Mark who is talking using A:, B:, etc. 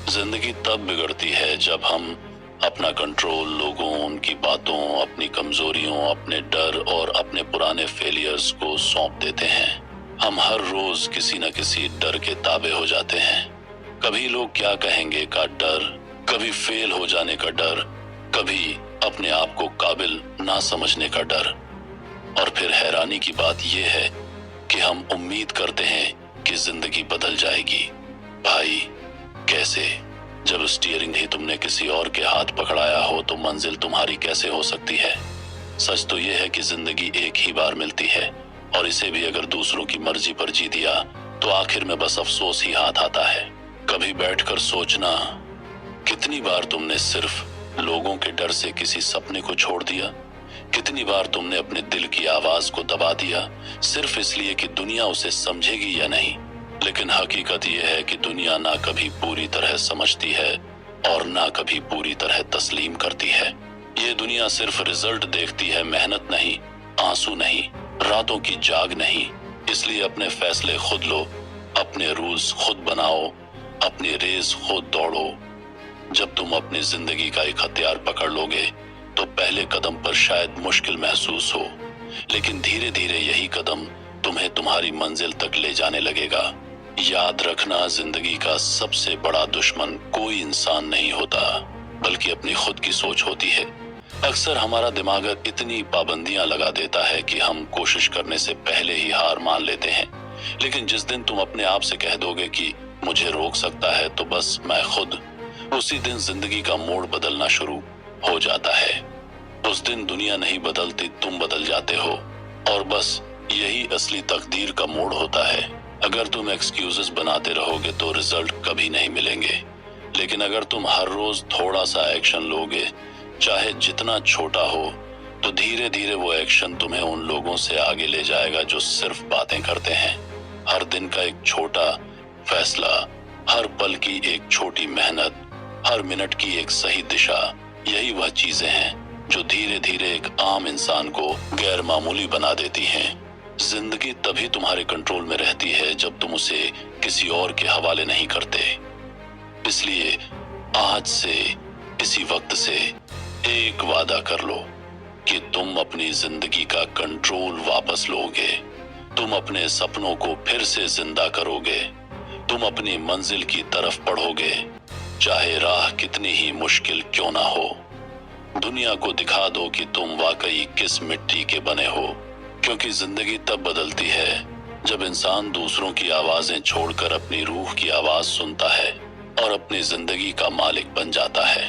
A: जिंदगी तब बिगड़ती है जब हम अपना कंट्रोल लोगों, उनकी बातों, अपनी कमजोरियों, अपने डर और अपने पुराने फेलियर्स को सौंप देते हैं। हम हर रोज किसी न किसी डर के ताबे हो जाते हैं। कभी लोग क्या कहेंगे का डर, कभी फेल हो जाने का डर, कभी अपने आप को काबिल ना समझने का डर। और फिर हैरानी की बात यह है कि हम उम्मीद करते हैं कि जिंदगी बदल जाएगी। भाई, कैसे? जब स्टीयरिंग ही तुमने किसी और के हाथ पकड़ाया हो तो मंजिल तुम्हारी कैसे हो सकती है? सच तो यह है कि जिंदगी एक ही बार मिलती है, और इसे भी अगर दूसरों की मर्जी पर जी दिया तो आखिर में बस अफसोस ही हाथ आता है। कभी बैठकर सोचना, कितनी बार तुमने सिर्फ लोगों के डर से किसी सपने को छोड़ दिया? कितनी बार तुमने अपने दिल की आवाज को दबा दिया सिर्फ इसलिए कि दुनिया उसे समझेगी या नहीं? लेकिन हकीकत यह है कि दुनिया ना कभी पूरी तरह समझती है और ना कभी पूरी तरह तस्लीम करती है। ये दुनिया सिर्फ रिजल्ट देखती है, मेहनत नहीं, आंसू नहीं, रातों की जाग नहीं। इसलिए अपने फैसले खुद लो, अपने रूल्स खुद बनाओ, अपनी रेस खुद दौड़ो। जब तुम अपनी जिंदगी का एक हथियार पकड़ लोगे तो पहले कदम पर शायद मुश्किल महसूस हो, लेकिन धीरे धीरे यही कदम तुम्हें तुम्हारी मंजिल तक ले जाने लगेगा। याद रखना, जिंदगी का सबसे बड़ा दुश्मन कोई इंसान नहीं होता, बल्कि अपनी खुद की सोच होती है। अक्सर हमारा दिमाग इतनी पाबंदियां लगा देता है कि हम कोशिश करने से पहले ही हार मान लेते हैं। लेकिन जिस दिन तुम अपने आप से कह दोगे कि मुझे रोक सकता है तो बस मैं खुद, उसी दिन जिंदगी का मोड़ बदलना शुरू हो जाता है। उस दिन दुनिया नहीं बदलती, तुम बदल जाते हो। और बस यही असली तकदीर का मोड़ होता है। अगर तुम एक्सक्यूजेस बनाते रहोगे तो रिजल्ट कभी नहीं मिलेंगे, लेकिन अगर तुम हर रोज थोड़ा सा एक्शन लोगे, चाहे जितना छोटा हो, तो धीरे धीरे वो एक्शन तुम्हें उन लोगों से आगे ले जाएगा जो सिर्फ बातें करते हैं। हर दिन का एक छोटा फैसला, हर पल की एक छोटी मेहनत, हर मिनट की एक सही दिशा, यही वह चीजें हैं जो धीरे धीरे एक आम इंसान को गैर मामूली बना देती हैं। जिंदगी तभी तुम्हारे कंट्रोल में रहती है जब तुम उसे किसी और के हवाले नहीं करते। इसलिए आज से, इसी वक्त से एक वादा कर लो कि तुम अपनी जिंदगी का कंट्रोल वापस लोगे। तुम अपने सपनों को फिर से जिंदा करोगे। तुम अपनी मंजिल की तरफ बढ़ोगे, चाहे राह कितनी ही मुश्किल क्यों ना हो। दुनिया को दिखा दो कि तुम वाकई किस मिट्टी के बने हो, क्योंकि जिंदगी तब बदलती है जब इंसान दूसरों की आवाजें छोड़कर अपनी रूह की आवाज सुनता है और अपनी जिंदगी का मालिक बन जाता है।